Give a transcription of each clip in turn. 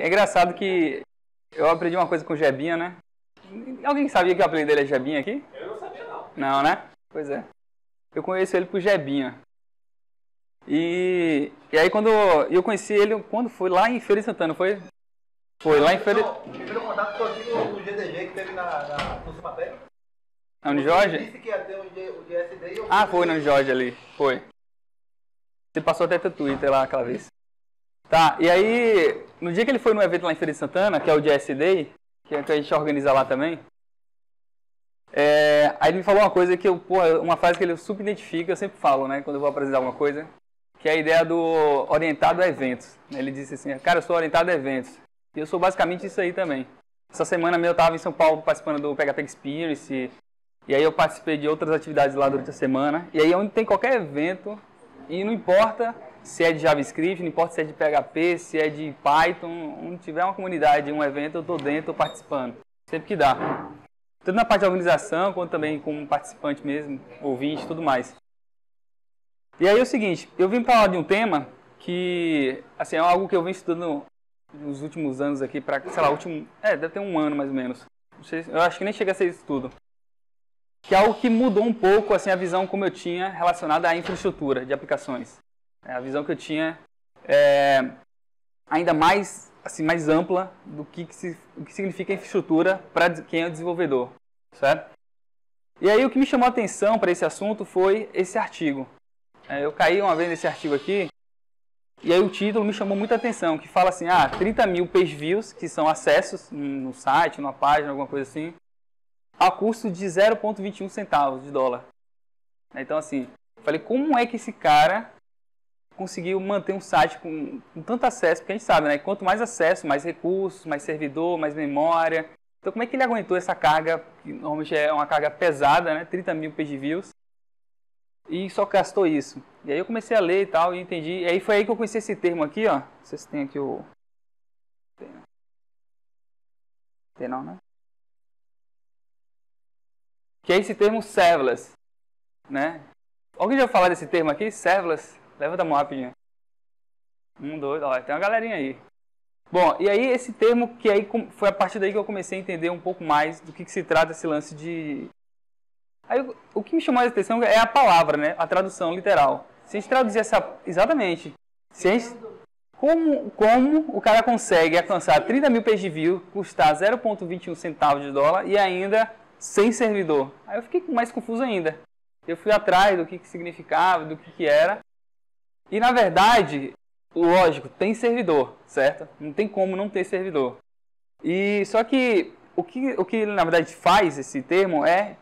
É engraçado que eu aprendi uma coisa com o Jebinha, né? Alguém sabia que o apelido dele é Jebinha aqui? Eu não sabia, não. Não, né? Pois é. Eu conheço ele por Jebinha. E aí quando eu conheci ele, quando foi lá em Feira de Santana, foi? Foi lá em Feira... O primeiro contato foi aqui no GDG que teve no Cimatério. Na Unijorge? Disse que ia ter o GSD e eu... Ah, foi na Unijorge ali, foi. Você passou até teu Twitter lá aquela vez. Tá, e aí, no dia que ele foi no evento lá em Feira de Santana, que é o GSD, que a gente organiza lá também, aí ele me falou uma coisa que uma frase que ele super identifica, eu sempre falo, né, quando eu vou apresentar alguma coisa, que é a ideia do orientado a eventos. Ele disse assim, cara, eu sou orientado a eventos. E eu sou basicamente isso aí também. Essa semana eu estava em São Paulo participando do PHP Experience, e aí eu participei de outras atividades lá durante a semana, e aí onde tem qualquer evento, e não importa se é de JavaScript, não importa se é de PHP, se é de Python, onde tiver uma comunidade, um evento, eu estou dentro, estou participando. Sempre que dá. Tanto na parte de organização, quanto também como participante mesmo, ouvinte e tudo mais. E aí é o seguinte, eu vim falar de um tema que, assim, é algo que eu venho estudando nos últimos anos aqui, sei lá, deve ter um ano mais ou menos. Eu acho que nem chega a ser isso tudo. Que é algo que mudou um pouco, assim, a visão como eu tinha relacionada à infraestrutura de aplicações. A visão que eu tinha ainda mais, assim, mais ampla do que significa infraestrutura para quem é o desenvolvedor, certo? E aí o que me chamou a atenção para esse assunto foi esse artigo. Eu caí uma vez nesse artigo aqui, e aí o título me chamou muita atenção, que fala assim, 30 mil page views, que são acessos no site, numa página, alguma coisa assim, a custo de 0,21 centavos de dólar. Então assim, eu falei, como é que esse cara conseguiu manter um site com tanto acesso, porque a gente sabe, né? Quanto mais acesso, mais recursos, mais servidor, mais memória. Então, como é que ele aguentou essa carga, que normalmente é uma carga pesada, né? 30 mil page views, e só gastou isso. E aí eu comecei a ler e tal, e entendi. E aí foi aí que eu conheci esse termo aqui, ó. Não sei se tem aqui o... Tem não, né? Que é esse termo serverless, né? Alguém já falou desse termo aqui? Serverless? Levanta a mão rapidinho. 1, 2, ó, tem uma galerinha aí. Bom, e aí esse termo, que aí foi a partir daí que eu comecei a entender um pouco mais do que se trata esse lance de... Aí o que me chamou a atenção é a palavra, né? A tradução literal. Se a gente traduzir exatamente. Como o cara consegue alcançar 30 mil page views, custar 0,21 centavos de dólar e ainda sem servidor? Aí eu fiquei mais confuso ainda. Eu fui atrás do que significava, do que era. E, na verdade, lógico, tem servidor, certo? Não tem como não ter servidor. E só que o que na verdade faz esse termo é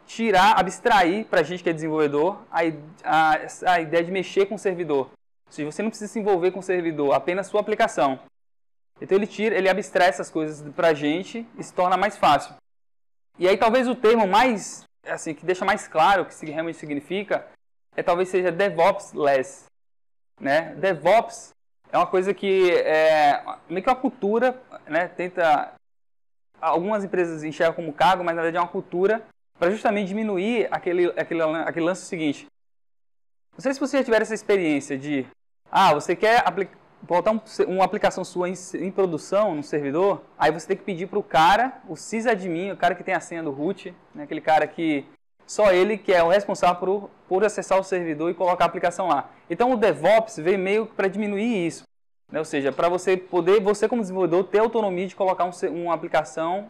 abstrair para a gente que é desenvolvedor a ideia de mexer com o servidor. Ou seja, você não precisa se envolver com o servidor, apenas sua aplicação. Então ele abstrai essas coisas para a gente e se torna mais fácil. E aí talvez o termo mais, assim, que deixa mais claro o que realmente significa, talvez seja DevOps-less. Né? DevOps é uma coisa que meio que uma cultura, né? Algumas empresas enxergam como cargo, mas na verdade é uma cultura para justamente diminuir aquele lance seguinte. Não sei se você já tiver essa experiência de você quer botar uma aplicação sua em produção, no servidor, aí você tem que pedir para o cara, o sysadmin, o cara que tem a senha do root, né? Aquele cara que só ele que é o responsável por acessar o servidor e colocar a aplicação lá. Então o DevOps veio meio para diminuir isso. Né? Ou seja, para você como desenvolvedor, ter autonomia de colocar uma aplicação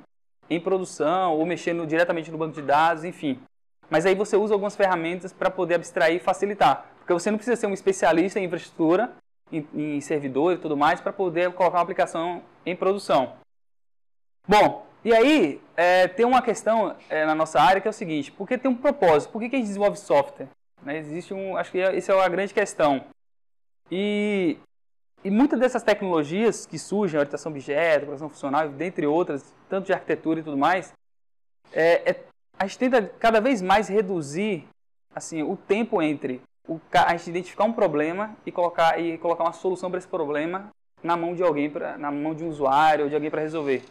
em produção ou mexendo diretamente no banco de dados, enfim. Mas aí você usa algumas ferramentas para poder abstrair e facilitar. Porque você não precisa ser um especialista em infraestrutura, em servidor e tudo mais, para poder colocar uma aplicação em produção. Bom, e aí tem uma questão na nossa área que é o seguinte, porque tem um propósito, por que a gente desenvolve software? Né? Acho que essa é a grande questão. E muitas dessas tecnologias que surgem, orientação objeto, programação funcional, dentre outras, tanto de arquitetura e tudo mais, a gente tenta cada vez mais reduzir assim, o tempo entre a gente identificar um problema e colocar uma solução para esse problema na mão de alguém, na mão de um usuário ou de alguém para resolver.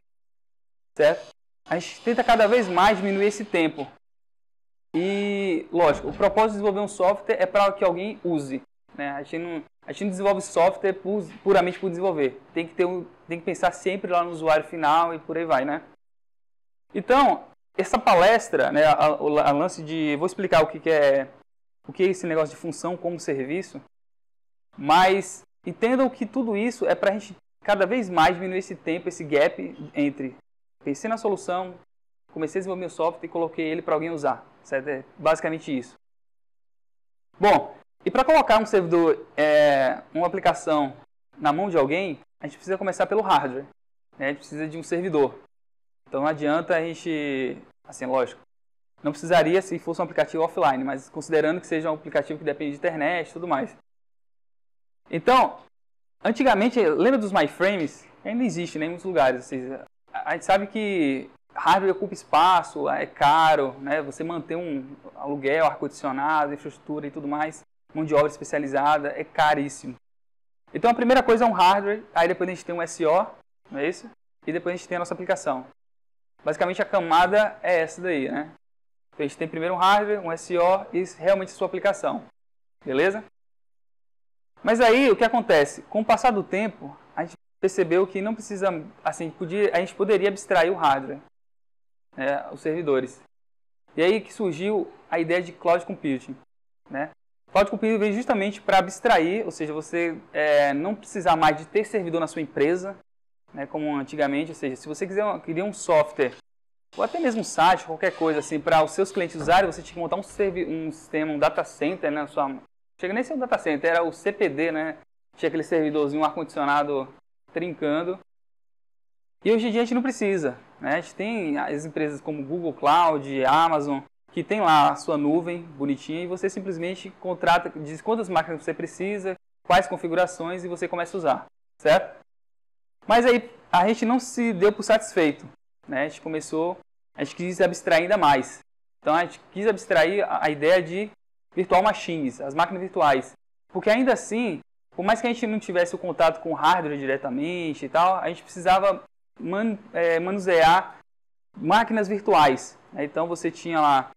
Certo? A gente tenta cada vez mais diminuir esse tempo. E, lógico, o propósito de desenvolver um software é para que alguém use. né? A gente não desenvolve software puramente por desenvolver. Tem que pensar sempre lá no usuário final e por aí vai, né? Então, essa palestra, né, a lance de... Vou explicar o que é esse negócio de função como serviço, mas entendam que tudo isso é para a gente cada vez mais diminuir esse tempo, esse gap entre pensei na solução, comecei a desenvolver meu software e coloquei ele para alguém usar. Certo? É basicamente isso. Bom, e para colocar um servidor, uma aplicação na mão de alguém, a gente precisa começar pelo hardware. Né? A gente precisa de um servidor. Então não adianta a gente, assim, lógico, não precisaria se fosse um aplicativo offline, mas considerando que seja um aplicativo que depende de internet e tudo mais. Então, antigamente, lembra dos MyFrames? Ainda existe, né, em muitos lugares. Ou seja, a gente sabe que hardware ocupa espaço, é caro, né? Você manter um aluguel, ar-condicionado, infraestrutura e tudo mais, mão de obra especializada, é caríssimo. Então a primeira coisa é um hardware, aí depois a gente tem um SO, não é isso? E depois a gente tem a nossa aplicação. Basicamente a camada é essa daí, né? Então a gente tem primeiro um hardware, um SO e realmente a sua aplicação. Beleza? Mas aí o que acontece? Com o passar do tempo, a gente percebeu que não precisa, assim, a gente poderia abstrair o hardware, né, os servidores. E aí que surgiu a ideia de Cloud Computing, né? Cloud Computing veio justamente para abstrair, ou seja, você não precisar mais de ter servidor na sua empresa, né, como antigamente. Ou seja, se você queria um software, ou até mesmo um site, qualquer coisa assim, para os seus clientes usarem, você tinha que montar um sistema, um data center, né, chega nem a ser um data center, era o CPD, né? Tinha aquele servidorzinho, um ar-condicionado trincando. E hoje em dia a gente não precisa, né? A gente tem as empresas como Google Cloud, Amazon, que tem lá a sua nuvem bonitinha e você simplesmente contrata, diz quantas máquinas você precisa, quais configurações e você começa a usar, certo? Mas aí a gente não se deu por satisfeito, né? A gente quis abstrair ainda mais. Então a gente quis abstrair a ideia de virtual machines, as máquinas virtuais. Porque ainda assim, por mais que a gente não tivesse o contato com o hardware diretamente e tal, a gente precisava manusear máquinas virtuais. Então você tinha lá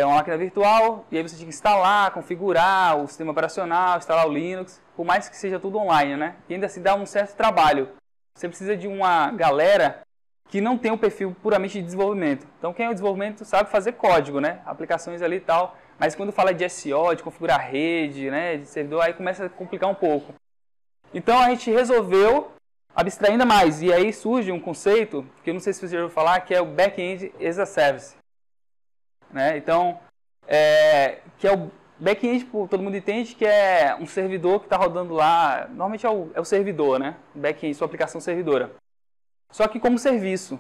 uma máquina virtual e aí você tinha que instalar, configurar o sistema operacional, instalar o Linux, por mais que seja tudo online, né? E ainda assim dá um certo trabalho. Você precisa de uma galera que não tem um perfil puramente de desenvolvimento. Então quem é o desenvolvimento sabe fazer código, né? Aplicações ali e tal. Mas quando fala de SO, de configurar rede, né, de servidor, aí começa a complicar um pouco. Então a gente resolveu abstrair ainda mais. E aí surge um conceito, que eu não sei se você já ouviu falar, que é o Back-end as a Service. Né? Então, que é o back-end, todo mundo entende que é um servidor que está rodando lá. Normalmente é o servidor, né? Back-end, sua aplicação servidora. Só que como serviço.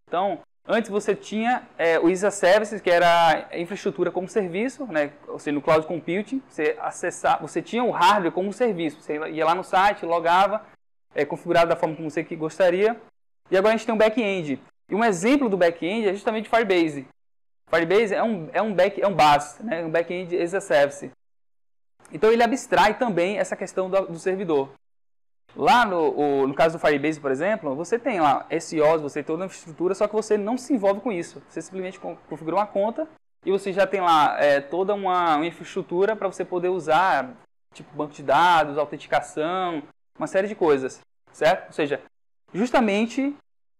Então, antes você tinha o as a Service, que era a infraestrutura como serviço, né? Ou seja, no Cloud Computing, você tinha o hardware como serviço. Você ia lá no site, logava, configurado da forma como você gostaria. E agora a gente tem um back-end. E um exemplo do back-end é justamente o Firebase. Firebase é um BaaS, né? Um back-end as a Service. Então ele abstrai também essa questão do servidor. Lá no caso do Firebase, por exemplo, você tem lá SOs, você tem toda a infraestrutura, só que você não se envolve com isso. Você simplesmente configura uma conta e você já tem lá toda uma infraestrutura para você poder usar, tipo banco de dados, autenticação, uma série de coisas, certo? Ou seja, justamente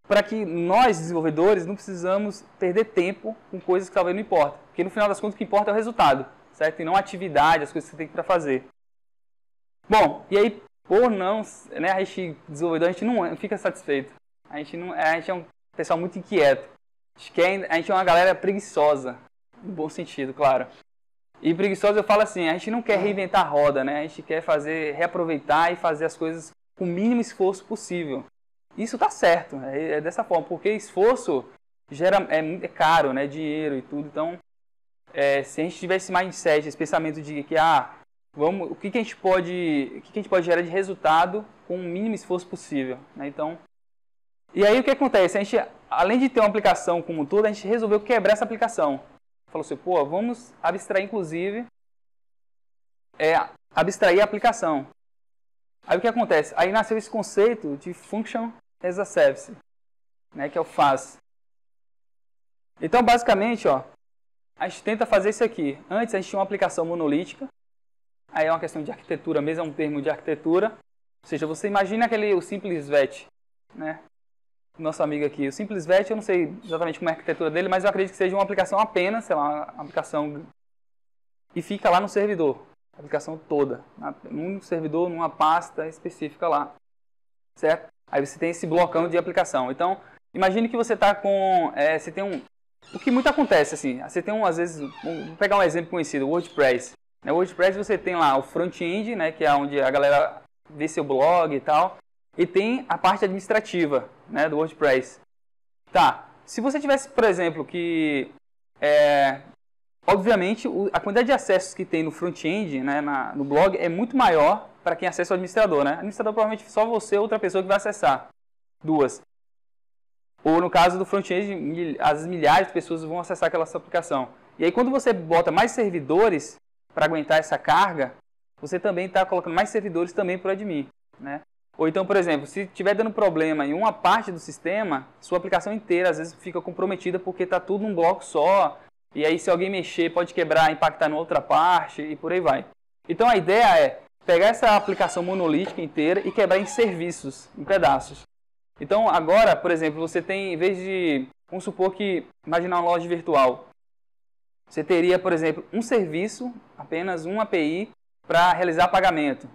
para que nós, desenvolvedores, não precisamos perder tempo com coisas que talvez não importam. Porque no final das contas o que importa é o resultado, certo? E não a atividade, as coisas que você tem para fazer. Bom, e aí, por não, né, a gente, desenvolvedor, a gente não fica satisfeito. A gente é um pessoal muito inquieto. A gente é uma galera preguiçosa, no bom sentido, claro. E preguiçosa eu falo assim, a gente não quer reinventar a roda, né? A gente quer reaproveitar e fazer as coisas com o mínimo esforço possível. Isso tá certo, é dessa forma, porque esforço é caro, né? Dinheiro e tudo. Então, se a gente tivesse mindset, esse pensamento de que o que a gente pode gerar de resultado com o mínimo esforço possível, né? Então, e aí o que acontece? A gente, além de ter uma aplicação como um todo, a gente resolveu quebrar essa aplicação. Falou assim, vamos abstrair, inclusive, abstrair a aplicação. Aí o que acontece? Aí nasceu esse conceito de Function as a Service, né, que é o FaaS. Então, basicamente, a gente tenta fazer isso aqui. Antes, a gente tinha uma aplicação monolítica. aí é uma questão de arquitetura mesmo, é um termo de arquitetura. Ou seja, você imagina o SimplesVet, né? Nosso amigo aqui. O SimplesVet, eu não sei exatamente como é a arquitetura dele, mas eu acredito que seja uma aplicação apenas, sei lá, uma aplicação... E fica lá no servidor, a aplicação toda. Num servidor, numa pasta específica lá, certo? Aí você tem esse blocão de aplicação. Então, imagine que você está com... você tem um... O que muito acontece, assim, você tem às vezes... Vou pegar um exemplo conhecido, o WordPress. No WordPress você tem lá o front-end, né, que é onde a galera vê seu blog e tal. E tem a parte administrativa, né, do WordPress. Tá, se você tivesse, por exemplo, que... obviamente, a quantidade de acessos que tem no front-end, né, no blog, é muito maior para quem acessa o administrador, né? O administrador provavelmente só você ou outra pessoa que vai acessar. Duas. Ou no caso do front-end, as milhares de pessoas vão acessar aquela sua aplicação. E aí quando você bota mais servidores para aguentar essa carga, você também está colocando mais servidores também para o admin, né? Ou então, por exemplo, se estiver dando problema em uma parte do sistema, sua aplicação inteira às vezes fica comprometida porque está tudo num bloco só. E aí se alguém mexer pode quebrar, impactar em outra parte e por aí vai. Então a ideia é pegar essa aplicação monolítica inteira e quebrar em serviços, em pedaços. Então agora, por exemplo, você tem, em vez de, vamos supor que, imaginar uma loja virtual. Você teria, por exemplo, um serviço, apenas uma API para realizar pagamento.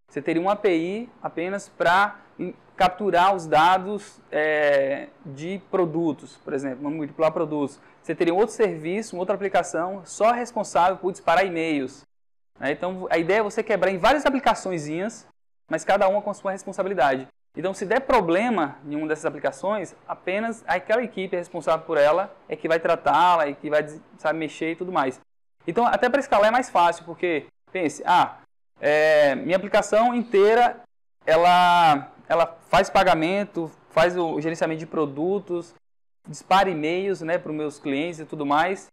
Você teria uma API apenas para capturar os dados de produtos, por exemplo, vamos multiplicar produtos. Você teria um outro serviço, uma outra aplicação só responsável por disparar e-mails. Né? Então, a ideia é você quebrar em várias aplicaçõezinhas, mas cada uma com a sua responsabilidade. Então, se der problema em uma dessas aplicações, apenas aquela equipe responsável por ela é que vai tratá-la e que vai, sabe, mexer e tudo mais. Então, até para escalar é mais fácil, porque, pense, minha aplicação inteira, ela faz pagamento, faz o gerenciamento de produtos, dispara e-mails, né, para os meus clientes e tudo mais.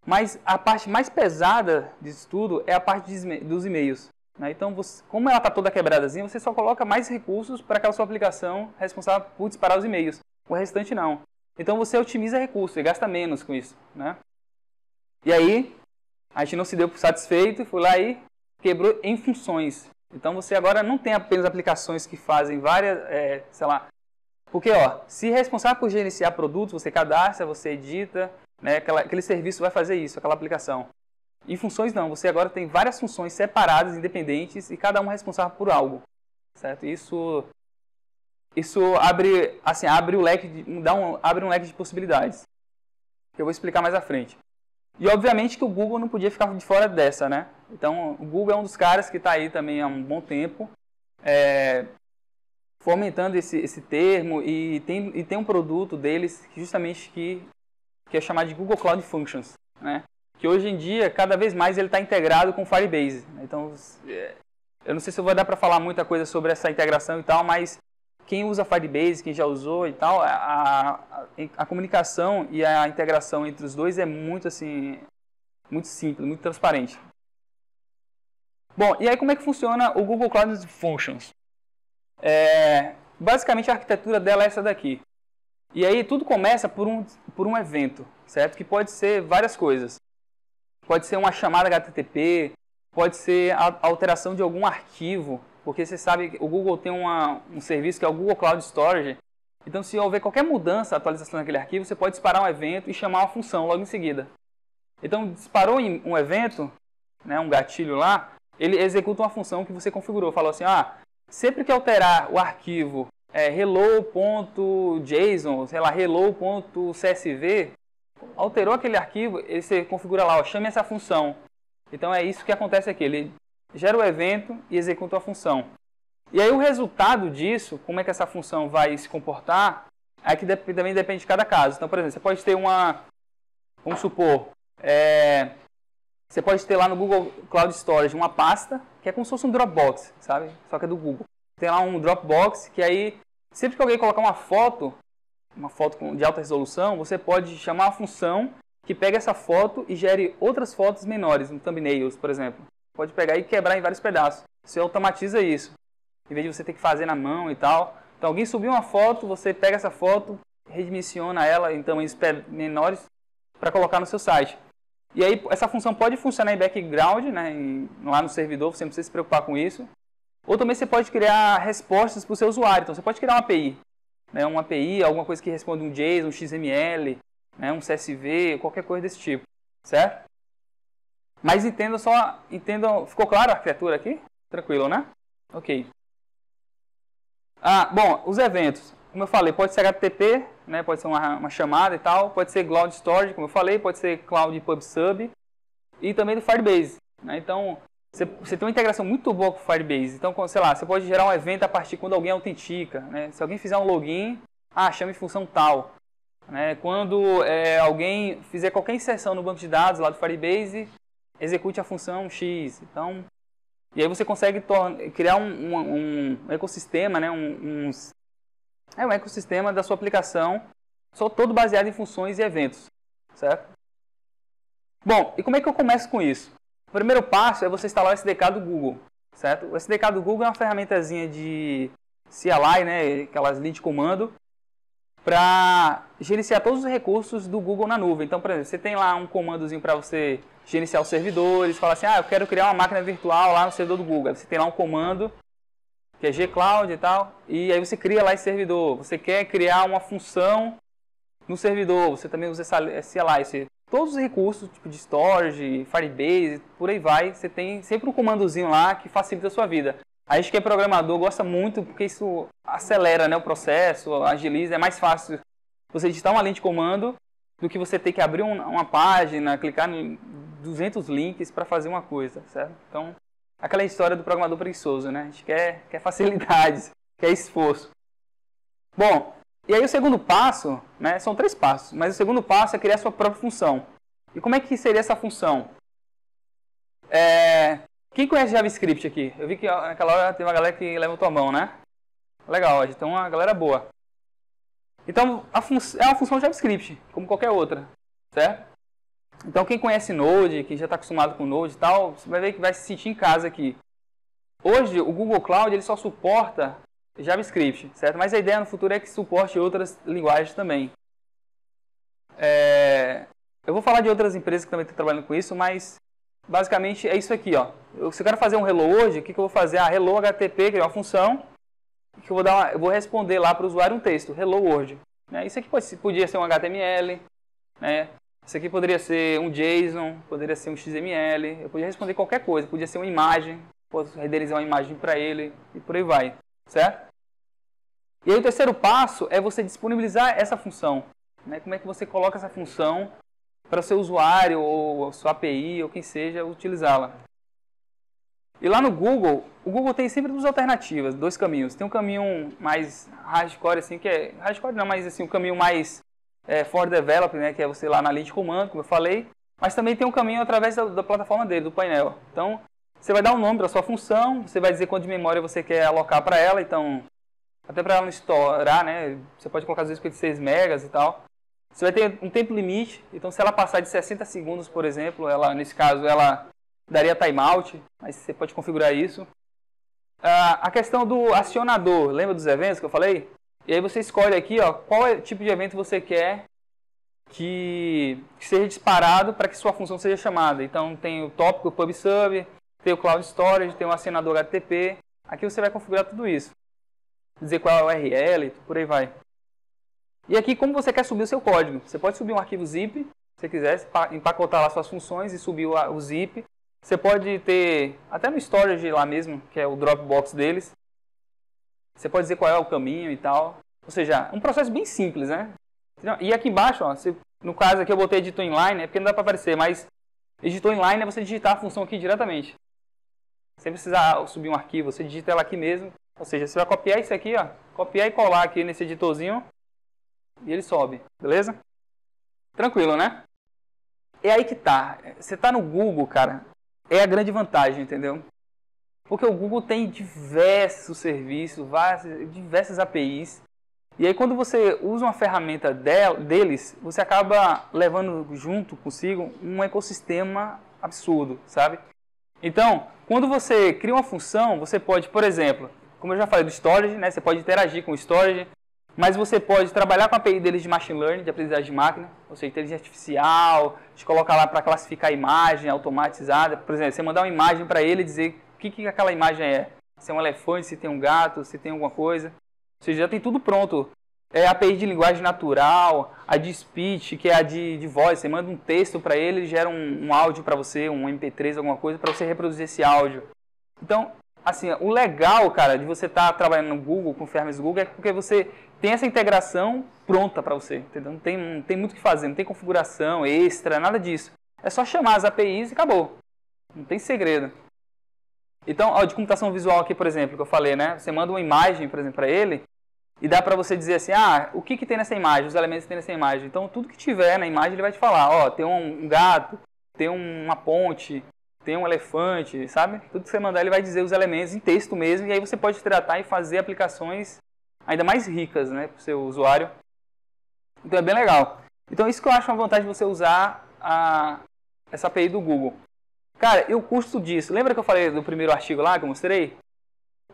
Mas a parte mais pesada disso tudo é a parte dos e-mails. Né? Então, como ela está toda quebradazinha, você só coloca mais recursos para aquela sua aplicação responsável por disparar os e-mails. O restante não. Então, você otimiza recursos e gasta menos com isso. Né? E aí, a gente não se deu por satisfeito e foi lá e quebrou em funções. Então, você agora não tem apenas aplicações que fazem várias, sei lá... Porque, se responsável por gerenciar produtos, você cadastra, você edita, né, aquele serviço vai fazer isso, aquela aplicação. Em funções não, você agora tem várias funções separadas, independentes, e cada uma é responsável por algo. Certo? Isso abre, assim, abre um leque de possibilidades, que eu vou explicar mais à frente. E obviamente que o Google não podia ficar de fora dessa, né? Então, o Google é um dos caras que está aí também há um bom tempo, fomentando esse termo, e tem um produto deles justamente que é chamado de Google Cloud Functions, né? Que hoje em dia, cada vez mais, ele está integrado com o Firebase. Então, eu não sei se eu vou dar para falar muita coisa sobre essa integração e tal, mas quem usa Firebase, quem já usou e tal, a comunicação e a integração entre os dois é muito, assim, muito simples, muito transparente. Bom, e aí como é que funciona o Google Cloud Functions? Basicamente a arquitetura dela é essa daqui. E aí tudo começa por um evento, certo? Que pode ser várias coisas. Pode ser uma chamada HTTP, pode ser a alteração de algum arquivo, porque você sabe que o Google tem um serviço que é o Google Cloud Storage. Então, se houver qualquer mudança, atualização naquele arquivo, você pode disparar um evento e chamar uma função logo em seguida. Então, disparou em um evento, né, um gatilho lá, ele executa uma função que você configurou. Falou assim, sempre que alterar o arquivo hello.json, sei lá, hello.csv, alterou aquele arquivo, você configura lá, chame essa função. Então é isso que acontece aqui, ele gera o evento e executa a função. E aí o resultado disso, como é que essa função vai se comportar, é que também depende de cada caso. Então, por exemplo, você pode ter vamos supor, você pode ter lá no Google Cloud Storage uma pasta, que é como se fosse um Dropbox, sabe? Só que é do Google. Tem lá um Dropbox, que aí, sempre que alguém colocar uma foto de alta resolução, você pode chamar uma função que pega essa foto e gere outras fotos menores, um thumbnails, por exemplo. Pode pegar e quebrar em vários pedaços. Você automatiza isso, em vez de você ter que fazer na mão e tal. Então, alguém subiu uma foto, você pega essa foto, redimensiona ela em tamanhos menores para colocar no seu site. E aí essa função pode funcionar em background, né, lá no servidor, você não precisa se preocupar com isso. Ou também você pode criar respostas para o seu usuário. Então você pode criar uma API, né, alguma coisa que responde um JSON, um XML, né, um CSV, qualquer coisa desse tipo, certo? Mas entendam, ficou claro a arquitetura aqui? Tranquilo, né? Ok. Bom, os eventos, como eu falei, pode ser HTTP, né, pode ser uma chamada e tal, pode ser Cloud Storage, como eu falei, pode ser Cloud PubSub e também do Firebase, né? Então, você tem uma integração muito boa com o Firebase. Então, sei lá, você pode gerar um evento a partir quando alguém autentica, né? Se alguém fizer um login, chame função tal, né? Quando alguém fizer qualquer inserção no banco de dados lá do Firebase, execute a função X. Então, e aí você consegue criar um ecossistema, né? um ecossistema da sua aplicação, só todo baseado em funções e eventos, certo? Bom, e como é que eu começo com isso? O primeiro passo é você instalar o SDK do Google, certo? O SDK do Google é uma ferramentazinha de CLI, né? Aquelas linhas de comando, para gerenciar todos os recursos do Google na nuvem. Então, por exemplo, você tem lá um comandozinho para você gerenciar os servidores, falar assim, eu quero criar uma máquina virtual lá no servidor do Google. Aí você tem lá um comando, que é gcloud e tal, e aí você cria lá esse servidor. Você quer criar uma função no servidor, você também usa essa CLI. Todos os recursos, tipo de storage, Firebase, por aí vai, você tem sempre um comandozinho lá que facilita a sua vida. A gente que é programador gosta muito porque isso acelera, né, o processo, agiliza, é mais fácil você digitar uma linha de comando do que você ter que abrir uma página, clicar em 200 links para fazer uma coisa, certo? Então, aquela história do programador preguiçoso, né? A gente quer facilidades, quer esforço. Bom, e aí o segundo passo, né, são 3 passos, mas o segundo passo é criar a sua própria função. E como é que seria essa função? Quem conhece JavaScript aqui? Eu vi que naquela hora teve uma galera que levantou a mão, né? Legal, então uma galera boa. Então, é uma função JavaScript, como qualquer outra, certo? Então, quem conhece Node, que já está acostumado com Node e tal, você vai ver que vai se sentir em casa aqui. Hoje, o Google Cloud ele só suporta JavaScript, certo? Mas a ideia no futuro é que suporte outras linguagens também. Eu vou falar de outras empresas que também estão trabalhando com isso, mas basicamente é isso aqui, ó. Se eu quero fazer um hello hoje, o que eu vou fazer? Hello HTTP, que é uma função, que eu vou responder lá para o usuário um texto, hello world. Isso aqui podia ser um HTML, né? Isso aqui poderia ser um JSON, poderia ser um XML, eu podia responder qualquer coisa, podia ser uma imagem, posso renderizar uma imagem para ele e por aí vai, certo? E aí o terceiro passo é você disponibilizar essa função, né? Como é que você coloca essa função para o seu usuário ou a sua API ou quem seja utilizá-la. E lá no Google, o Google tem sempre 2 alternativas, 2 caminhos. Tem um caminho mais hardcore, assim, que é... Hardcore não, mas assim, um caminho mais for develop, né, que é você ir lá na linha de comando, como eu falei. Mas também tem um caminho através da plataforma dele, do painel. Então, você vai dar um nome para a sua função, você vai dizer quanto de memória você quer alocar para ela. Então, até para ela não estourar, né, você pode colocar às vezes 56 megas e tal. Você vai ter um tempo limite, então se ela passar de 60 segundos, por exemplo, nesse caso, ela daria timeout, mas você pode configurar isso. A questão do acionador, lembra dos eventos que eu falei? E aí você escolhe aqui, ó, qual tipo de evento você quer que seja disparado para que sua função seja chamada. Então tem o tópico PubSub, tem o Cloud Storage, tem o acionador HTTP. Aqui você vai configurar tudo isso. Dizer qual é a URL, por aí vai. E aqui, como você quer subir o seu código? Você pode subir um arquivo zip, se você quiser, empacotar lá suas funções e subir o zip. Você pode ter, até no storage lá mesmo, que é o Dropbox deles. Você pode dizer qual é o caminho e tal. Ou seja, um processo bem simples, né? E aqui embaixo, ó, no caso aqui eu botei editor inline, porque não dá para aparecer, mas editor inline é você digitar a função aqui diretamente. Sem precisar subir um arquivo, você digita ela aqui mesmo. Ou seja, você vai copiar isso aqui, ó, copiar e colar aqui nesse editorzinho. E ele sobe, beleza? Tranquilo, né? É aí que tá. Você tá no Google, cara, é a grande vantagem, entendeu? Porque o Google tem diversos serviços, diversas APIs. E aí quando você usa uma ferramenta deles, você acaba levando junto consigo um ecossistema absurdo, sabe? Então, quando você cria uma função, você pode, por exemplo, como eu já falei do storage, né? Você pode interagir com o storage. Mas você pode trabalhar com a API deles de Machine Learning, de aprendizagem de máquina, ou seja, inteligência artificial, de colocar lá para classificar a imagem automatizada. Por exemplo, você mandar uma imagem para ele e dizer o que aquela imagem é. Se é um elefante, se tem um gato, se tem alguma coisa. Ou seja, já tem tudo pronto. É a API de linguagem natural, a de speech, que é a de voz. Você manda um texto para ele gera um áudio para você, um MP3, alguma coisa, para você reproduzir esse áudio. Então, assim, o legal, cara, de você estar trabalhando no Google, com ferramentas do Google, é porque você tem essa integração pronta para você, entendeu? Não tem muito o que fazer, não tem configuração extra, nada disso. É só chamar as APIs e acabou. Não tem segredo. Então, ó, de computação visual aqui, por exemplo, que eu falei, né? Você manda uma imagem, por exemplo, para ele e dá para você dizer assim, o que tem nessa imagem, os elementos que tem nessa imagem. Então, tudo que tiver na imagem, ele vai te falar, ó, tem um gato, tem uma ponte, tem um elefante, sabe? Tudo que você mandar, ele vai dizer os elementos em texto mesmo, e aí você pode tratar e fazer aplicações ainda mais ricas, né, para o seu usuário. Então é bem legal. Então isso que eu acho uma vantagem de você usar essa API do Google. Cara, e o custo disso? Lembra que eu falei do primeiro artigo lá que eu mostrei?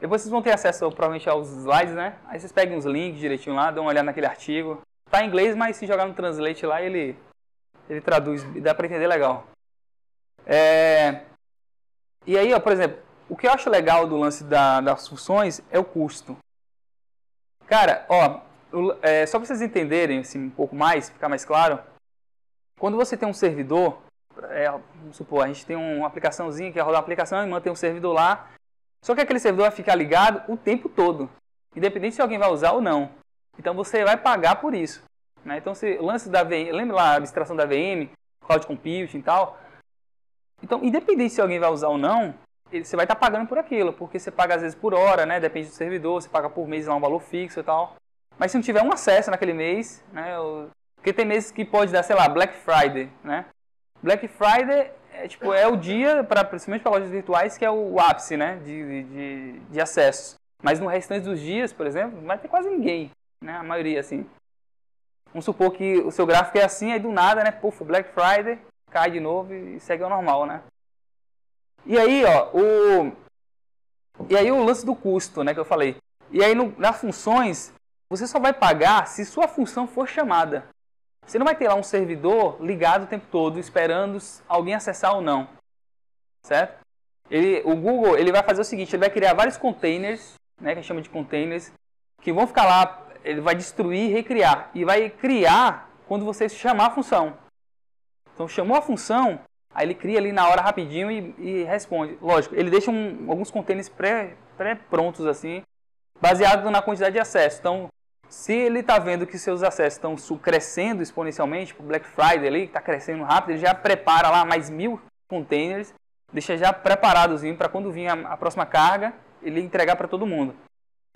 Depois vocês vão ter acesso provavelmente aos slides, né? Aí vocês pegam os links direitinho lá, dão uma olhada naquele artigo. Tá em inglês, mas se jogar no Translate lá, ele traduz e dá para entender legal. E aí, ó, por exemplo, o que eu acho legal do lance das funções é o custo. Cara, ó, só para vocês entenderem assim, um pouco mais, ficar mais claro, quando você tem um servidor, vamos supor, a gente tem uma aplicaçãozinha que é rodar uma aplicação e mantém um servidor lá, só que aquele servidor vai ficar ligado o tempo todo, independente se alguém vai usar ou não. Então você vai pagar por isso. Né? Então, o lance da VM, lembra lá a abstração da VM, Cloud Computing e tal? Então, independente se alguém vai usar ou não, você vai estar pagando por aquilo, porque você paga às vezes por hora, né? Depende do servidor, você paga por mês lá um valor fixo e tal. Mas se não tiver um acesso naquele mês, né? Porque tem meses que pode dar, sei lá, Black Friday, né? Black Friday é o dia, principalmente para lojas virtuais, que é o ápice, né? De acessos. Mas no restante dos dias, por exemplo, não vai ter quase ninguém, né? A maioria, assim. Vamos supor que o seu gráfico é assim, aí do nada, né? Puf, Black Friday, cai de novo e segue ao normal, né? E aí, ó, o lance do custo, né, que eu falei. E aí, nas funções, você só vai pagar se sua função for chamada. Você não vai ter lá um servidor ligado o tempo todo, esperando alguém acessar ou não. Certo? O Google ele vai fazer o seguinte, ele vai criar vários containers, né, que a gente chama de containers, que vão ficar lá, ele vai destruir e recriar. E vai criar quando você chamar a função. Então, chamou a função, aí ele cria ali na hora rapidinho e responde. Lógico, ele deixa alguns containers pré-prontos assim, baseado na quantidade de acesso. Então, se ele está vendo que seus acessos estão crescendo exponencialmente, tipo Black Friday ali, que está crescendo rápido, ele já prepara lá mais 1000 containers, deixa já preparadozinho para quando vir a próxima carga, ele entregar para todo mundo.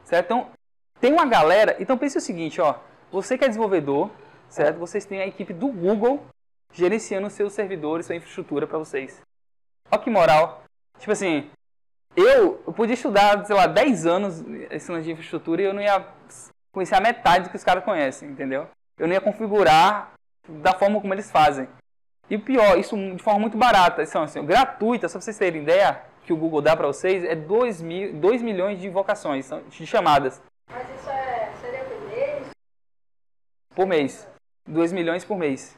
Certo? Então, tem uma galera... Então, pense o seguinte, ó, você que é desenvolvedor, certo? Vocês têm a equipe do Google gerenciando seus servidores, sua infraestrutura para vocês. Olha que moral. Tipo assim, eu podia estudar, sei lá, 10 anos esse lance de infraestrutura e eu não ia conhecer a metade do que os caras conhecem, entendeu? Eu não ia configurar da forma como eles fazem. E o pior, isso de forma muito barata. Isso, assim, gratuita, só para vocês terem ideia, que o Google dá para vocês, é 2 milhões de invocações, de chamadas. Mas isso seria por mês? Por mês. 2 milhões por mês.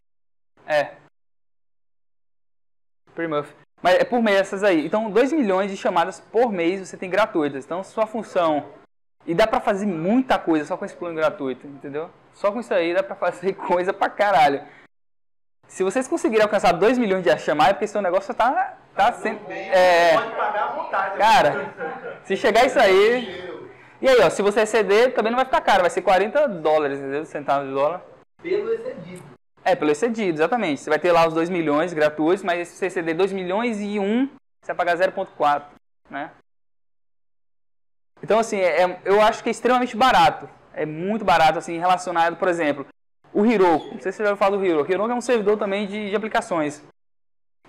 Per month. Mas é por mês essas aí. Então, 2 milhões de chamadas por mês você tem gratuitas. Então, sua função... E dá pra fazer muita coisa só com esse plano gratuito, entendeu? Só com isso aí dá pra fazer coisa pra caralho. Se vocês conseguirem alcançar 2 milhões de chamadas, é porque seu negócio tá sendo... Pode pagar à vontade. Cara, se chegar isso aí... E aí, ó, se você exceder, também não vai ficar caro. Vai ser $40, entendeu? Centavos de dólar. Pelo excedido. Pelo excedido, exatamente. Você vai ter lá os 2 milhões gratuitos, mas se você exceder 2 milhões e 1, você vai pagar 0,4, né? Então, assim, eu acho que é extremamente barato. É muito barato, assim, relacionado, por exemplo, o Heroku. Não sei se você já ouviu falar do Heroku. O Heroku é um servidor também de aplicações.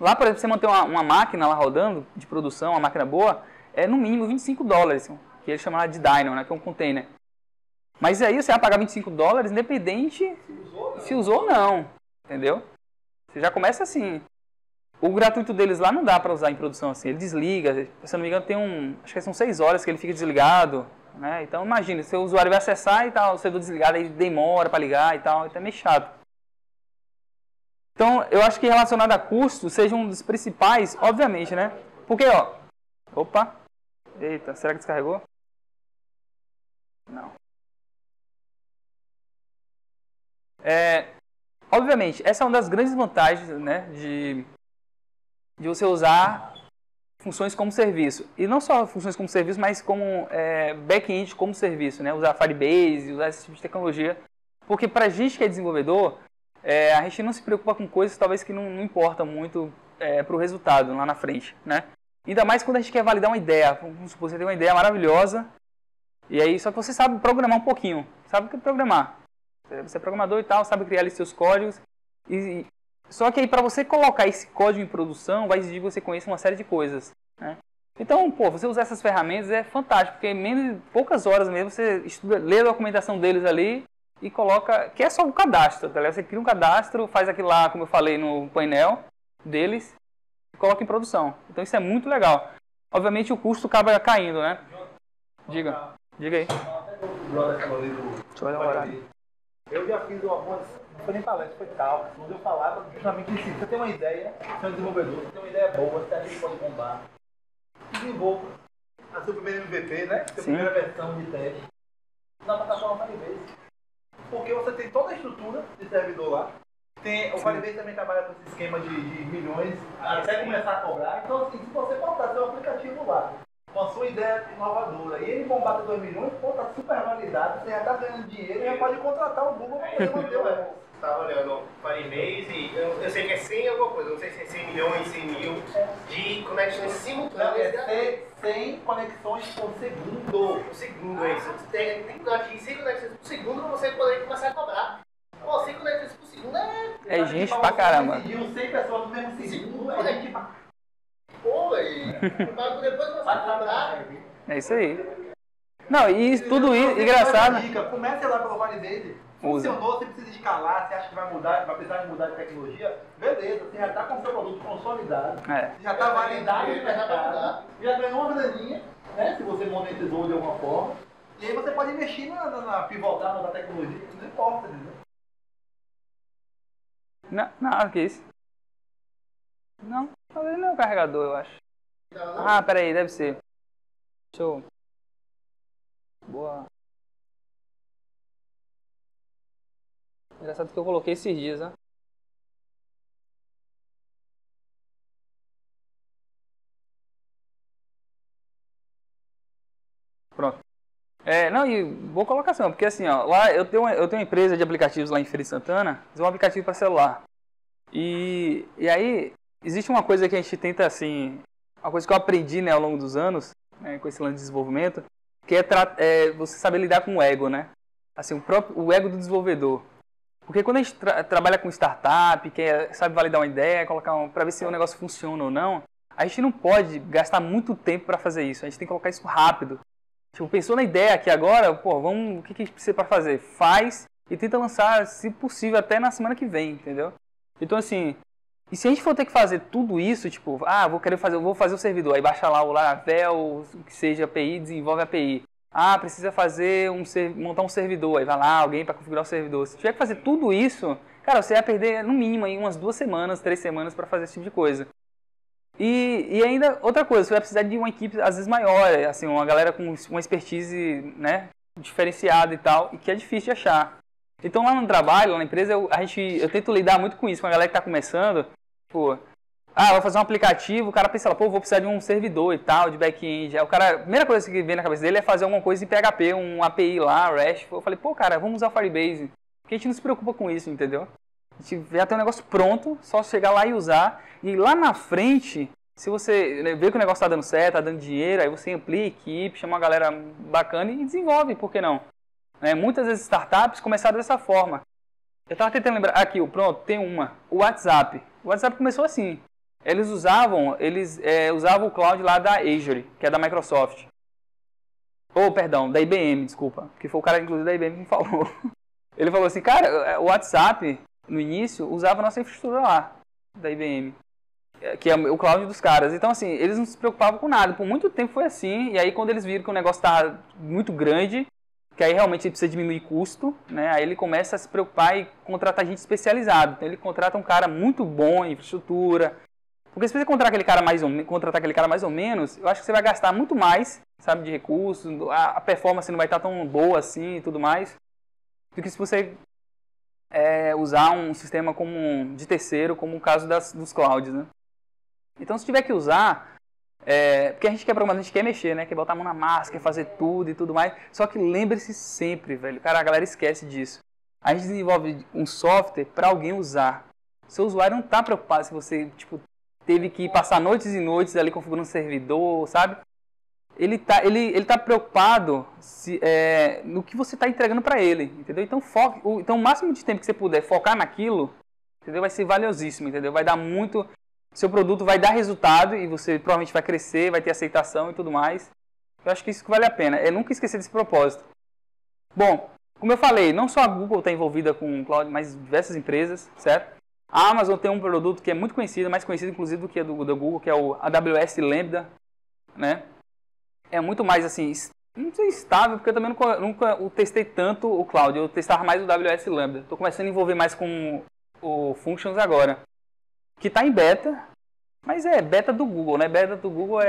Lá, por exemplo, você manter uma máquina lá rodando, de produção, uma máquina boa, é no mínimo $25, que eles chamam de Dyno, né, que é um container. Mas aí você vai pagar $25, independente se usou ou não, entendeu? Você já começa assim. O gratuito deles lá não dá para usar em produção assim, ele desliga, se eu não me engano tem acho que são 6 horas que ele fica desligado, né? Então imagina, se o usuário vai acessar e tal, o servidor desligado, aí demora para ligar e tal, então é meio chato. Então eu acho que relacionado a custo seja um dos principais, obviamente, né? Porque, ó, opa, eita, será que descarregou? Não. Obviamente, essa é uma das grandes vantagens, né, de você usar funções como serviço. E não só funções como serviço, mas como back-end como serviço, né? Usar Firebase, usar esse tipo de tecnologia. Porque para a gente que é desenvolvedor, a gente não se preocupa com coisas talvez que não importam muito para o resultado lá na frente, né? Ainda mais quando a gente quer validar uma ideia. Vamos supor, você tem uma ideia maravilhosa, e aí só que você sabe programar um pouquinho. Sabe o que é programar. Você é programador e tal, sabe criar ali seus códigos. Só que aí para você colocar esse código em produção, vai exigir que você conheça uma série de coisas, né? Então, pô, você usar essas ferramentas é fantástico, porque em menos de poucas horas mesmo você estuda, lê a documentação deles ali e coloca, que é só o cadastro, tá ligado? Você cria um cadastro, faz aquilo lá, como eu falei no painel deles, e coloca em produção. Então isso é muito legal. Obviamente o custo acaba caindo, né? Diga aí. Deixa eu olhar o horário. Eu já fiz algumas, não foi nem palestra, foi tal, onde eu falava justamente isso. Você tem uma ideia, você é um desenvolvedor, você tem uma ideia boa, você acha que pode bombar. Desenvolva a sua primeira MVP, né? Sua primeira versão de teste na plataforma Firebase. Porque você tem toda a estrutura de servidor lá. O Firebase também trabalha com esse esquema de milhões, até começar a cobrar. Então, assim, se você botar seu aplicativo lá, com a sua ideia inovadora, e ele bombar até 2 milhões, pô, tá super validado, você já tá ganhando dinheiro e já pode contratar o Google para poder manter o resto. Estava olhando o Firebase e eu sei que é 100 alguma coisa, não sei se é 100 milhões, 100 mil de conexões simultâneas. Não, é 100 conexões por segundo. Por segundo, é isso. Tem que 100 conexões por segundo para você poder começar a cobrar. Pô, 100 conexões por segundo é gente pra caramba. Decidiu 100 pessoas no mesmo segundo, é gente pra... Pô, e depois começar a cobrar. É isso aí. Não, e tudo isso, engraçado. Comece lá pelo Firebase. Funcionou, você precisa escalar, você acha que vai mudar, vai precisar de mudar de tecnologia, beleza, você já está com o seu produto consolidado, você já está validado no mercado, já ganhou uma graninha, né, se você monetizou de alguma forma, e aí você pode investir na pivotar da tecnologia, não importa, entendeu? Não, que isso? Não, talvez não é o carregador, eu acho. Ah, peraí, deve ser. Deixa eu... Boa. Engraçado que eu coloquei esses dias, né? Pronto. Não, e boa colocação, porque assim, ó, lá eu tenho uma empresa de aplicativos lá em Feira de Santana, um aplicativo para celular. E aí, existe uma coisa que a gente tenta, assim, uma coisa que eu aprendi, né, ao longo dos anos, né, com esse lance de desenvolvimento, que é você saber lidar com o ego, né? Assim, o ego do desenvolvedor. Porque quando a gente trabalha com startup, sabe validar uma ideia, colocar para ver se o negócio funciona ou não, a gente não pode gastar muito tempo para fazer isso. A gente tem que colocar isso rápido. Tipo, pensou na ideia aqui agora, pô, o que a gente precisa para fazer? Faz e tenta lançar, se possível, até na semana que vem, entendeu? Então, assim, e se a gente for ter que fazer tudo isso, tipo, vou fazer o servidor, aí baixa lá o Laravel, o que seja API, desenvolve a API. Ah, precisa montar um servidor, aí vai lá alguém para configurar o servidor. Se tiver que fazer tudo isso, cara, você vai perder no mínimo aí umas 2 semanas, 3 semanas para fazer esse tipo de coisa. E ainda, outra coisa, você vai precisar de uma equipe às vezes maior, assim, uma galera com uma expertise, né, diferenciada e tal, e que é difícil de achar. Então lá no trabalho, lá na empresa, eu tento lidar muito com isso, com a galera que está começando, tipo... vou fazer um aplicativo, o cara pensa lá, pô, vou precisar de um servidor e tal, de back-end. Aí o cara, a primeira coisa que vem na cabeça dele é fazer alguma coisa em PHP, um API lá, REST. Eu falei, pô, cara, vamos usar o Firebase. Porque a gente não se preocupa com isso, entendeu? A gente já tem um negócio pronto, só chegar lá e usar. E lá na frente, se você vê que o negócio está dando certo, está dando dinheiro, aí você amplia a equipe, chama uma galera bacana e desenvolve, por que não? Muitas vezes startups começaram dessa forma. Eu estava tentando lembrar, aqui, pronto, tem uma, o WhatsApp. O WhatsApp começou assim. Eles usavam o cloud lá da Azure, que é da Microsoft. Perdão, da IBM, desculpa. Que foi o cara, inclusive, da IBM que me falou. Ele falou assim, cara, o WhatsApp, no início, usava a nossa infraestrutura lá, da IBM. que é o cloud dos caras. Então, assim, eles não se preocupavam com nada. Por muito tempo foi assim, e aí quando eles viram que o negócio estava muito grande, que aí realmente ele precisa diminuir custo, né? Aí ele começa a se preocupar e contratar gente especializada. Então ele contrata um cara muito bom em infraestrutura. Porque se você contratar aquele cara mais ou menos, eu acho que você vai gastar muito mais, sabe, de recursos, a performance não vai estar tão boa assim e tudo mais, do que se você usar um sistema de terceiro, como o caso dos clouds, né? Então, se tiver que usar, porque a gente quer programar, a gente quer mexer, né? Quer botar a mão na massa, quer fazer tudo e tudo mais. Só que lembre-se sempre, velho, cara, a galera esquece disso. A gente desenvolve um software para alguém usar. Seu usuário não está preocupado se você, tipo, teve que passar noites e noites ali configurando um servidor, sabe? Ele tá preocupado no que você está entregando para ele, entendeu? Então, então, o máximo de tempo que você puder focar naquilo, entendeu? Vai ser valiosíssimo, entendeu? Vai dar muito... Seu produto vai dar resultado e você provavelmente vai crescer, vai ter aceitação e tudo mais. Eu acho que isso que vale a pena. É nunca esquecer desse propósito. Bom, como eu falei, não só a Google está envolvida com o cloud, mas diversas empresas, certo? A Amazon tem um produto que é muito conhecido, mais conhecido inclusive do que do Google, que é o AWS Lambda, né? É muito mais assim, não sei estável, porque eu também nunca testei tanto o cloud. Eu testava mais o AWS Lambda. Estou começando a envolver mais com o Functions agora. Que está em beta, mas é beta do Google, né? Beta do Google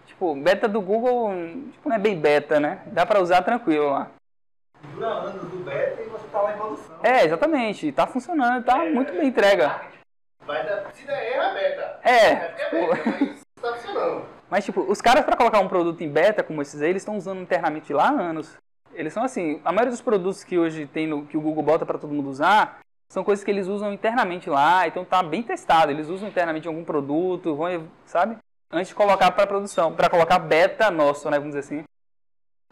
tipo, beta do Google, tipo, não é bem beta, né? Dá para usar tranquilo lá. Dura anos do beta e você está lá em produção. Exatamente. Está funcionando, está muito bem entrega. Se der erro, é beta. Mas está funcionando. Mas, tipo, os caras para colocar um produto em beta, como esses aí, eles estão usando internamente lá há anos. Eles são assim, a maioria dos produtos que hoje tem que o Google bota para todo mundo usar, são coisas que eles usam internamente lá, então tá bem testado. Eles usam internamente algum produto, sabe? Antes de colocar para produção, para colocar beta nosso, né, vamos dizer assim.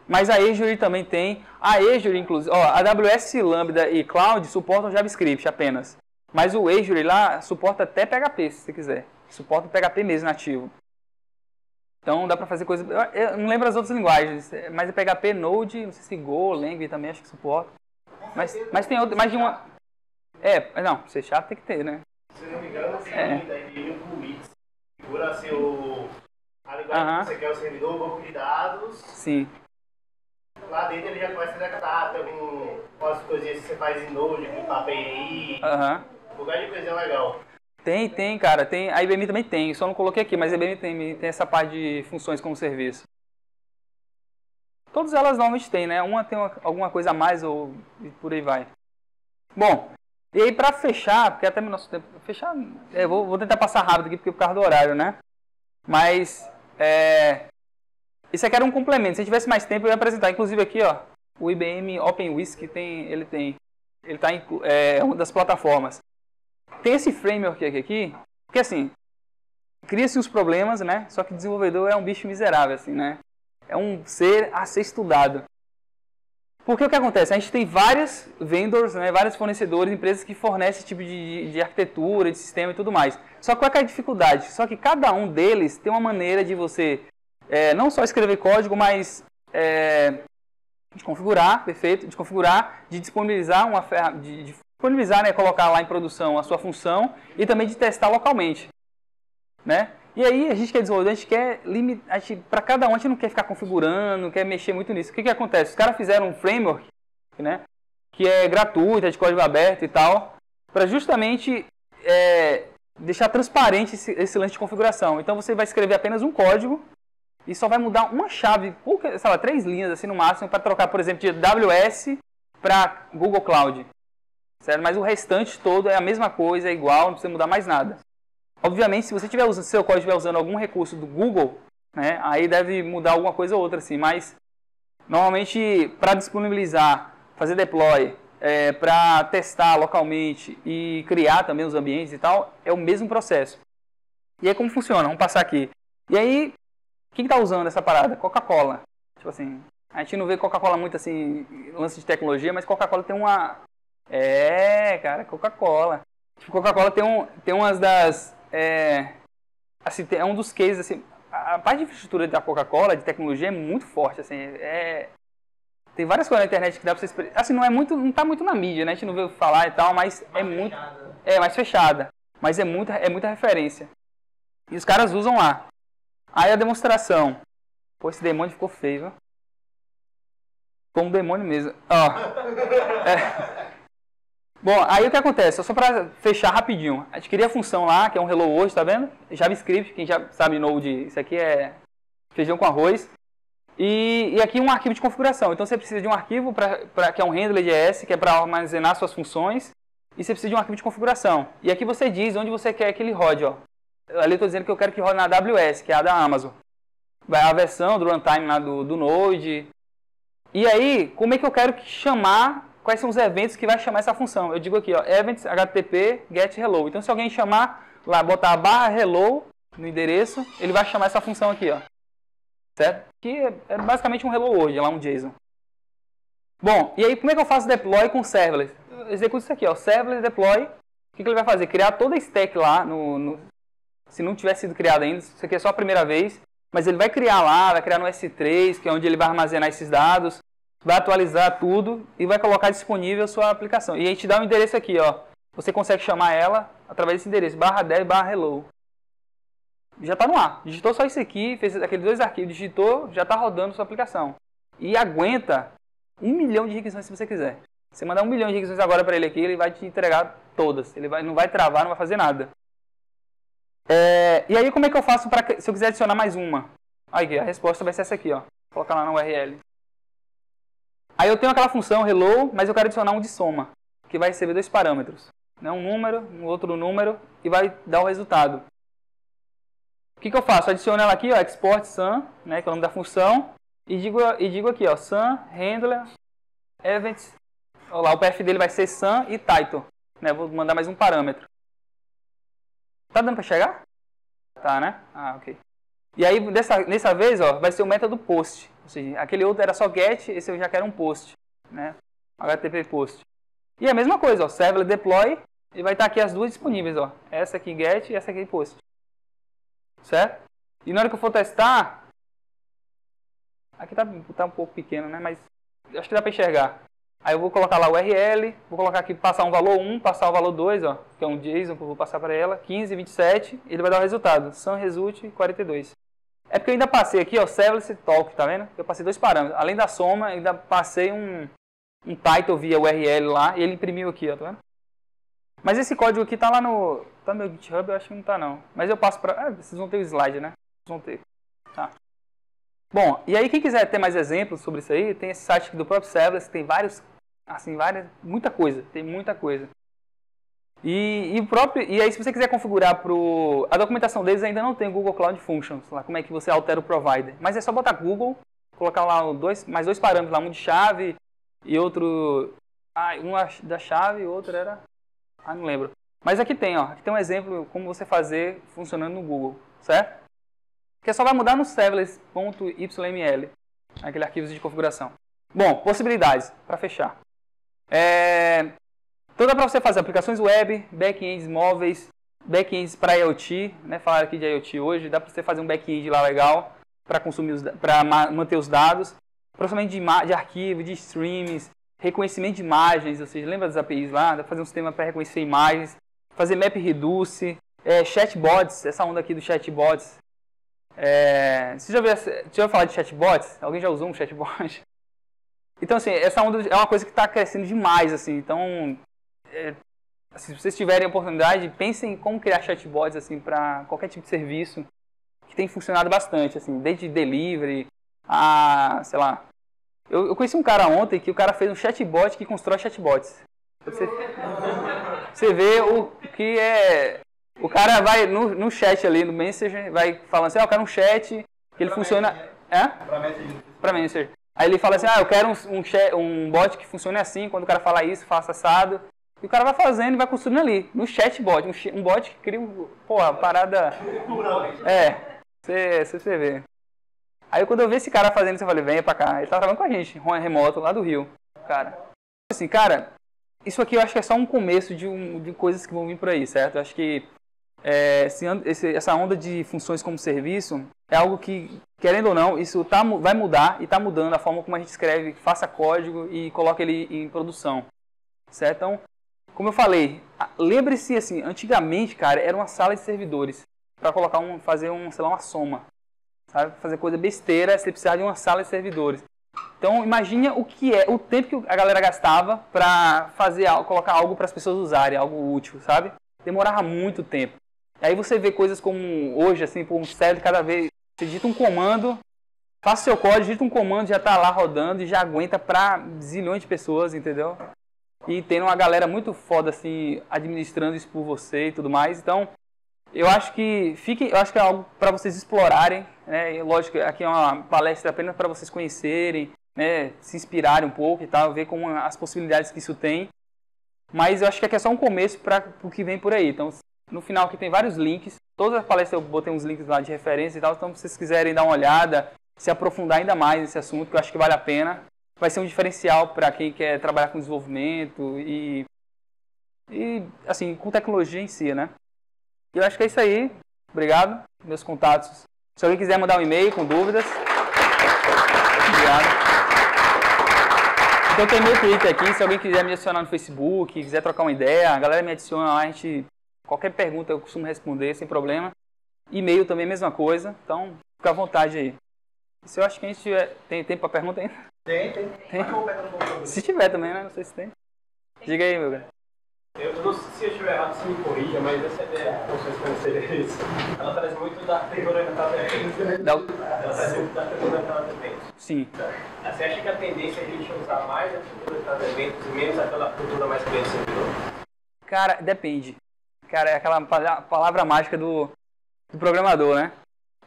Mas a Azure também tem. A Azure, inclusive, a AWS Lambda e Cloud suportam JavaScript apenas. Mas o Azure lá suporta até PHP, se você quiser. Suporta o PHP mesmo nativo. Então dá para fazer coisa. Eu não lembro as outras linguagens, mas é PHP, Node, não sei se Go, Lang também acho que suporta. Mas tem outra, mais de uma. Não, C# tem que ter, né? Se não me engano, tem um Wix. Segura assim a linguagem que você quer, o servidor, o banco de dados. Sim. Lá dentro ele já começa a executar, tem algumas coisinhas que você faz em Node, com API. Um lugar de coisinha legal. Tem, cara. A IBM também tem. Só não coloquei aqui, mas a IBM tem essa parte de funções como serviço. Todas elas normalmente tem, né? Uma tem alguma coisa a mais ou por aí vai. Bom, e aí pra fechar, porque até o nosso tempo... Fechar... vou tentar passar rápido aqui, porque por causa do horário, né? Mas... Isso aqui era um complemento. Se tivesse mais tempo, eu ia apresentar. Inclusive aqui, ó, o IBM OpenWhisk, ele tá em uma das plataformas. Tem esse framework aqui, porque assim, cria-se os problemas, né? Só que o desenvolvedor é um bicho miserável, assim, né? É um ser a ser estudado. Porque o que acontece? A gente tem vários vendors, né? Vários fornecedores, empresas que fornecem esse tipo de arquitetura, de sistema e tudo mais. Só que qual é a dificuldade? Só que cada um deles tem uma maneira de você não só escrever código, mas de configurar, perfeito, de configurar, de disponibilizar uma ferramenta, de disponibilizar, né, colocar lá em produção a sua função e também de testar localmente, né? E aí a gente que é desenvolvedor, a gente quer limitar, para cada um a gente não quer ficar configurando, não quer mexer muito nisso. O que acontece? Os caras fizeram um framework, né, que é gratuito, é de código aberto e tal, para justamente deixar transparente esse lance de configuração. Então você vai escrever apenas um código e só vai mudar uma chave, sei lá, 3 linhas assim no máximo, para trocar, por exemplo, de AWS para Google Cloud. Certo? Mas o restante todo é a mesma coisa, é igual, não precisa mudar mais nada. Obviamente, se você estiver usando, seu código estiver usando algum recurso do Google, né, aí deve mudar alguma coisa ou outra, assim. Mas, normalmente, para disponibilizar, fazer deploy, para testar localmente e criar também os ambientes e tal, é o mesmo processo. E aí, como funciona? Vamos passar aqui. E aí, quem está usando essa parada? Coca-Cola. Tipo assim, a gente não vê Coca-Cola muito assim, lance de tecnologia, mas Coca-Cola tem uma... cara, Coca-Cola. Tipo, Coca-Cola tem umas das... assim, é um dos cases, assim... A parte de infraestrutura da Coca-Cola, de tecnologia, é muito forte, assim. Tem várias coisas na internet que dá pra vocês... Assim, não tá muito na mídia, né? A gente não vê falar e tal, mas é muito... É mais fechada, mas é muita referência. E os caras usam lá. Aí a demonstração. Pô, esse demônio ficou feio, viu? Ficou um demônio mesmo. Ó. Bom, aí o que acontece? Só para fechar rapidinho. Adquiri a função lá, que é um Hello World, tá vendo? JavaScript, quem já sabe Node, isso aqui é feijão com arroz. E aqui um arquivo de configuração. Então você precisa de um arquivo que é um handler.js, que é para armazenar suas funções. E você precisa de um arquivo de configuração. E aqui você diz onde você quer que ele rode, ó. Ali eu estou dizendo que eu quero que rode na AWS, que é a da Amazon. A versão do runtime lá do Node. E aí, como é que eu quero chamar, quais são os eventos que vai chamar essa função? Eu digo aqui, ó, events http get hello. Então se alguém chamar lá, botar /hello no endereço, ele vai chamar essa função aqui, ó. Certo? Que é basicamente um Hello World, lá um JSON. Bom, e aí como é que eu faço deploy com serverless? Eu executo isso aqui, ó, serverless deploy. O que ele vai fazer? Criar toda a stack lá, se não tiver sido criado ainda, isso aqui é só a primeira vez. Mas ele vai criar lá, vai criar no S3, que é onde ele vai armazenar esses dados, vai atualizar tudo e vai colocar disponível a sua aplicação. E a gente dá um endereço aqui, ó. Você consegue chamar ela através desse endereço, /dev/hello. Já está no ar. Digitou só isso aqui, fez aqueles dois arquivos, digitou, já está rodando sua aplicação. E aguenta 1 milhão de requisições se você quiser. Você mandar 1 milhão de requisições agora para ele aqui, ele vai te entregar todas. Ele não vai travar, não vai fazer nada. E aí como é que eu faço se eu quiser adicionar mais uma? Aí a resposta vai ser essa aqui, ó. Vou colocar lá na URL. Aí eu tenho aquela função hello, mas eu quero adicionar um de soma, que vai receber 2 parâmetros. Um número, um outro número, e vai dar o resultado. O que eu faço? Adiciono ela aqui, ó, export sum, né, que é o nome da função, e digo aqui, ó, sum handler events. Olha lá, o PF dele vai ser sum e title. Né, vou mandar mais um parâmetro. Tá dando para chegar? Tá, né? Ah, ok. E aí, dessa vez, ó, vai ser o método post. Ou seja, aquele outro era só get, esse eu já quero um post. Né? HTTP post. E a mesma coisa, ó, serverless deploy, e vai estar aqui as duas disponíveis, ó. Essa aqui get e essa aqui post. Certo? E na hora que eu for testar, aqui tá um pouco pequeno, né? Mas acho que dá para enxergar. Aí eu vou colocar lá o URL, vou colocar aqui, passar um valor 1, passar o valor 2, ó, que é um JSON que eu vou passar para ela, 15, 27, ele vai dar o resultado, sum result 42. É porque eu ainda passei aqui, ó, serverless talk, tá vendo? Eu passei 2 parâmetros. Além da soma, ainda passei um title via URL lá, e ele imprimiu aqui, ó, tá vendo? Mas esse código aqui tá lá no meu GitHub, eu acho que não tá não. Mas eu passo para... vocês vão ter o slide, né? Vocês vão ter. Tá. Bom, e aí quem quiser ter mais exemplos sobre isso aí, tem esse site aqui do próprio Serverless, que tem muita coisa, tem muita coisa. E aí se você quiser configurar a documentação deles ainda não tem o Google Cloud Functions, lá como é que você altera o provider. Mas é só botar Google, colocar lá mais 2 parâmetros, lá um de chave e outro, um da chave e outro era, não lembro. Mas aqui tem, ó, aqui tem um exemplo como você fazer funcionando no Google, certo? Que só vai mudar no serverless.yml, aquele arquivo de configuração. Bom, possibilidades, para fechar. Então dá para você fazer aplicações web, back-ends móveis, back-ends para IoT, né? Falar aqui de IoT hoje, dá para você fazer um back-end lá legal para manter os dados, processamento de arquivo, de streams, reconhecimento de imagens, ou seja, lembra das APIs lá? Dá para fazer um sistema para reconhecer imagens, fazer map reduce, chatbots, essa onda aqui do chatbots. Você já ouviu falar de chatbots? Alguém já usou um chatbot? Então, assim, essa onda é uma coisa que está crescendo demais, assim. Então, se vocês tiverem a oportunidade, pensem em como criar chatbots, assim, para qualquer tipo de serviço, que tem funcionado bastante, assim, desde delivery a, sei lá. Eu conheci um cara ontem que o cara fez um chatbot que constrói chatbots. Você vê o que é... O cara vai no chat ali, no Messenger, vai falando assim, eu quero um chat que ele funciona... Para Messenger. Aí ele fala assim, eu quero um bot que funcione assim, quando o cara fala isso, faça assado. E o cara vai fazendo e vai construindo ali, no chatbot. Um bot que cria uma parada... Você vê. Aí quando eu vi esse cara fazendo isso, eu falei, venha pra cá. Ele tá trabalhando com a gente, remoto, lá do Rio. Cara, assim, cara, isso aqui eu acho que é só um começo de coisas que vão vir por aí, certo? Eu acho que essa onda de funções como serviço é algo que, querendo ou não, isso vai mudar e está mudando a forma como a gente escreve, faça código e coloca ele em produção, certo? Então, como eu falei, lembre-se assim, antigamente, cara, era uma sala de servidores para colocar fazer sei lá, uma soma, sabe? Fazer coisa besteira, você precisava de uma sala de servidores. Então, imagine o que é, o tempo que a galera gastava para fazer, colocar algo para as pessoas usarem, algo útil, sabe? Demorava muito tempo. Aí você vê coisas como hoje, assim, por um cérebro, cada vez você digita um comando, faça seu código, digita um comando, já está lá rodando e já aguenta para zilhões de pessoas, entendeu? E tendo uma galera muito foda, assim, administrando isso por você e tudo mais. Então, eu acho que é algo para vocês explorarem, né? E, lógico, aqui é uma palestra apenas para vocês conhecerem, né? Se inspirarem um pouco e tal, ver como as possibilidades que isso tem. Mas eu acho que aqui é só um começo para o que vem por aí. Então, no final aqui tem vários links. Todas as palestras eu botei uns links lá de referência e tal. Então, se vocês quiserem dar uma olhada, se aprofundar ainda mais nesse assunto, que eu acho que vale a pena. Vai ser um diferencial para quem quer trabalhar com desenvolvimento e assim, com tecnologia em si, né? E eu acho que é isso aí. Obrigado. Meus contatos. Se alguém quiser mandar um e-mail com dúvidas. Obrigado. Então tem meu Twitter aqui. Se alguém quiser me adicionar no Facebook, quiser trocar uma ideia, a galera me adiciona lá. Qualquer pergunta eu costumo responder sem problema. E-mail também, mesma coisa. Então, fica à vontade aí. Se eu acho que a gente tem tempo para pergunta ainda? Tem. Se tiver também, né? Não sei se tem. Diga aí, meu cara. Eu não sei se eu estiver errado, se me corrija, mas essa ideia, não sei se conhecer isso, ela traz muito da arquitetura orientada a eventos. Ela traz muito da arquitetura orientada a eventos. Sim. Você acha que a tendência é a gente usar mais a arquitetura orientada a eventos e menos aquela arquitetura mais cliente-servidor? Cara, depende. Cara, é aquela palavra mágica do programador, né?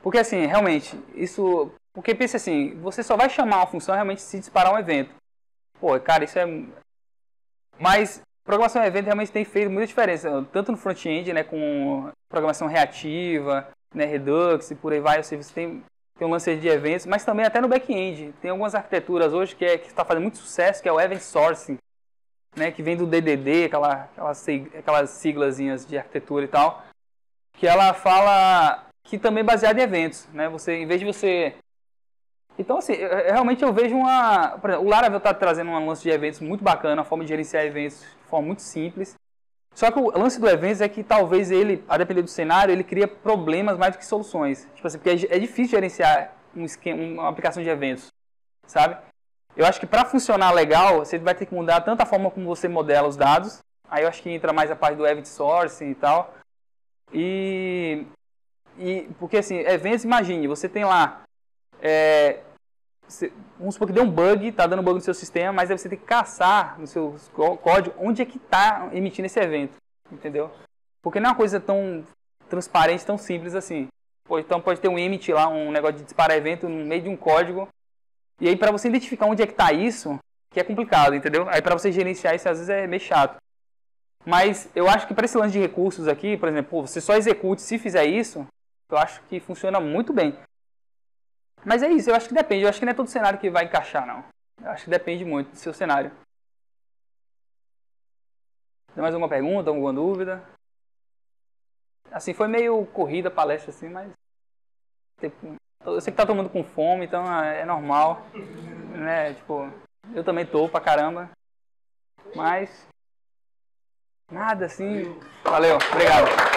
Porque assim, realmente, isso... Porque pensa assim, você só vai chamar uma função realmente se disparar um evento. Pô, cara, isso é... Mas programação de evento realmente tem feito muita diferença, tanto no front-end, né, com programação reativa, né, Redux e por aí vai, você tem um lance de eventos, mas também até no back-end. Tem algumas arquiteturas hoje que está fazendo muito sucesso, que é o Event Sourcing, né, que vem do DDD, aquelas siglazinhas de arquitetura e tal, que ela fala que também é baseado em eventos, né, em vez de você... Então, assim, realmente eu vejo por exemplo, o Laravel está trazendo um lance de eventos muito bacana, uma forma de gerenciar eventos de forma muito simples. Só que o lance do eventos é que talvez ele, a depender do cenário, ele cria problemas mais do que soluções. Tipo assim, porque é difícil gerenciar uma aplicação de eventos, sabe? Eu acho que para funcionar legal, você vai ter que mudar tanto a forma como você modela os dados. Aí eu acho que entra mais a parte do event sourcing e tal. Porque assim, eventos, imagine, você tem lá... vamos supor que deu um bug, está dando bug no seu sistema, mas aí você tem que caçar no seu código onde é que está emitindo esse evento, entendeu? Porque não é uma coisa tão transparente, tão simples assim. Então pode ter um emit lá, um negócio de disparar evento no meio de um código, e aí para você identificar onde é que está isso, que é complicado, entendeu? Aí para você gerenciar isso às vezes é meio chato. Mas eu acho que para esse lance de recursos aqui, por exemplo, você só execute se fizer isso, eu acho que funciona muito bem. Mas é isso, eu acho que depende. Eu acho que não é todo cenário que vai encaixar, não. Eu acho que depende muito do seu cenário. Tem mais alguma pergunta, alguma dúvida? Assim, foi meio corrida a palestra, assim, mas... Eu sei que tá todo mundo com fome, então é normal. Né? Tipo, eu também tô pra caramba. Mas... Nada, assim... Valeu, obrigado.